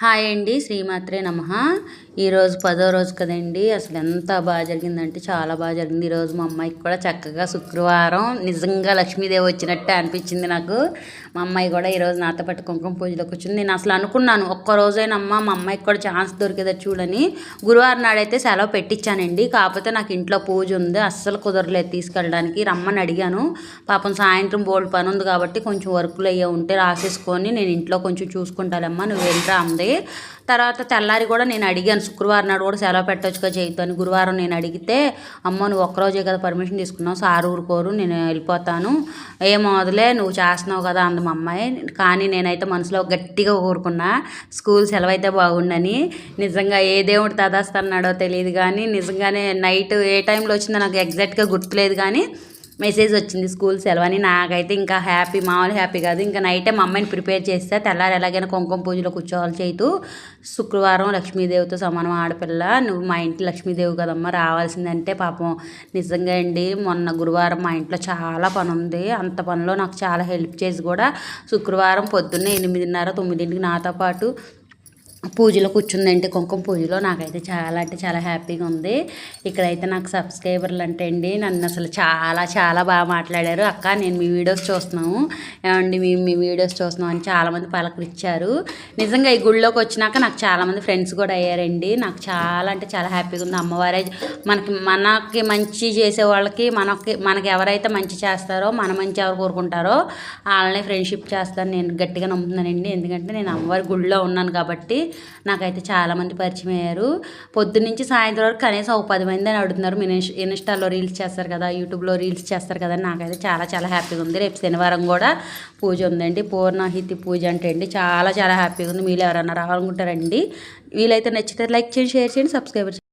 Hi అండి, శ్రీమాత్రే నమః. ఈరోజు 10వ రోజు కదండి. అసలు ఎంత బాగా జరిగిందంటే చాలా బాగా జరిగింది. ఈరోజు మా అమ్మాయికి కూడా చక్కగా శుక్రవారం నిజంగా లక్ష్మీదేవి వచ్చినట్టే అనిపించింది నాకు. మా అమ్మాయి కూడా ఈరోజు నాతో పాటు కుంకుమ పూజలో కూర్చుంది. నేను అసలు అనుకున్నాను ఒక్కరోజైనమ్మా మా అమ్మాయికి కూడా ఛాన్స్ దొరికేదా చూడని. గురువారం నాడైతే సెలవు పెట్టించానండి. కాకపోతే నాకు ఇంట్లో పూజ ఉంది, అస్సలు కుదరలేదు తీసుకెళ్ళడానికి. రమ్మని అడిగాను. పాపం సాయంత్రం బోల్డ్ పని ఉంది కాబట్టి కొంచెం వర్కులు అయ్యే ఉంటే రాసేసుకొని నేను ఇంట్లో కొంచెం చూసుకుంటానమ్మా, నువ్వు వెళ్ళరా అంది. తర్వాత తెల్లారి కూడా నేను అడిగాను, శుక్రవారం నాడు కూడా సెలవు పెట్టొచ్చుగా చేయితో అని. గురువారం నేను అడిగితే, అమ్మ నువ్వు ఒక్కరోజే కదా పర్మిషన్ తీసుకున్నావు, సార్ ఊరుకోరు, నేను వెళ్ళిపోతాను, ఏం వదిలే నువ్వు చేస్తున్నావు కదా అంది మా అమ్మాయి. కానీ నేనైతే మనసులో గట్టిగా ఊరుకున్నా, స్కూల్ సెలవు అయితే బాగుండని. నిజంగా ఏ దేవుడు తదాస్తన్నాడో తెలియదు కానీ నిజంగానే నైట్ ఏ టైంలో వచ్చిందో నాకు ఎగ్జాక్ట్గా గుర్తులేదు కానీ మెసేజ్ వచ్చింది స్కూల్ సెలవు అని. నాకైతే ఇంకా హ్యాపీ, మామూలు హ్యాపీ కాదు. ఇంకా నైటే మా అమ్మాయిని ప్రిపేర్ చేస్తే తెల్లారి ఎలాగైనా కుంకుమ పూజలో కూర్చోవాలి చేతు. శుక్రవారం లక్ష్మీదేవితో సమానం ఆడపిల్ల, నువ్వు మా ఇంటి లక్ష్మీదేవి కదమ్మా రావాల్సిందంటే. పాపం నిజంగా అండి, మొన్న గురువారం మా ఇంట్లో చాలా పని ఉంది. అంత పనిలో నాకు చాలా హెల్ప్ చేసి కూడా శుక్రవారం పొద్దున్నే 8:30, 9ంటికి నాతో పాటు పూజలో కూర్చుందంటే కుంకుమ పూజలో. నాకైతే చాలా అంటే చాలా హ్యాపీగా ఉంది. ఇక్కడైతే నాకు సబ్స్క్రైబర్లు అంటే అండి నన్ను అసలు చాలా చాలా బాగా మాట్లాడారు. అక్క నేను మీ వీడియోస్ చూస్తున్నాము ఏమండి, మీ వీడియోస్ చూస్తున్నాం అని చాలామంది పలకరించారు. నిజంగా ఈ గుళ్ళోకి వచ్చినాక నాకు చాలామంది ఫ్రెండ్స్ కూడా అయ్యారండి. నాకు చాలా అంటే చాలా హ్యాపీగా ఉంది. అమ్మవారే మనకి మంచి చేసే వాళ్ళకి మనకి ఎవరైతే మంచి చేస్తారో, మన మంచి ఎవరు కోరుకుంటారో వాళ్ళని ఫ్రెండ్షిప్ చేస్తాను నేను గట్టిగా నమ్ముతున్నానండి. ఎందుకంటే నేను అమ్మవారి గుళ్ళో ఉన్నాను కాబట్టి నాకైతే చాలామంది పరిచయం అయ్యారు. పొద్దున్నుంచి సాయంత్రం వరకు కనీసం ఒక 10 మంది అని అడుగుతున్నారు. మీరు ఇన్స్టాలో రీల్స్ చేస్తారు కదా, యూట్యూబ్లో రీల్స్ చేస్తారు కదా. నాకైతే చాలా చాలా హ్యాపీగా ఉంది. రేపు శనివారం కూడా పూజ ఉందండి, పూర్ణాహితి పూజ అంటే అండి. చాలా చాలా హ్యాపీగా ఉంది. మీరు ఎవరైనా రావాలనుకుంటారండి, వీలైతే నచ్చితే లైక్ చేయండి, షేర్ చేయండి, సబ్స్క్రైబ్ చేయండి.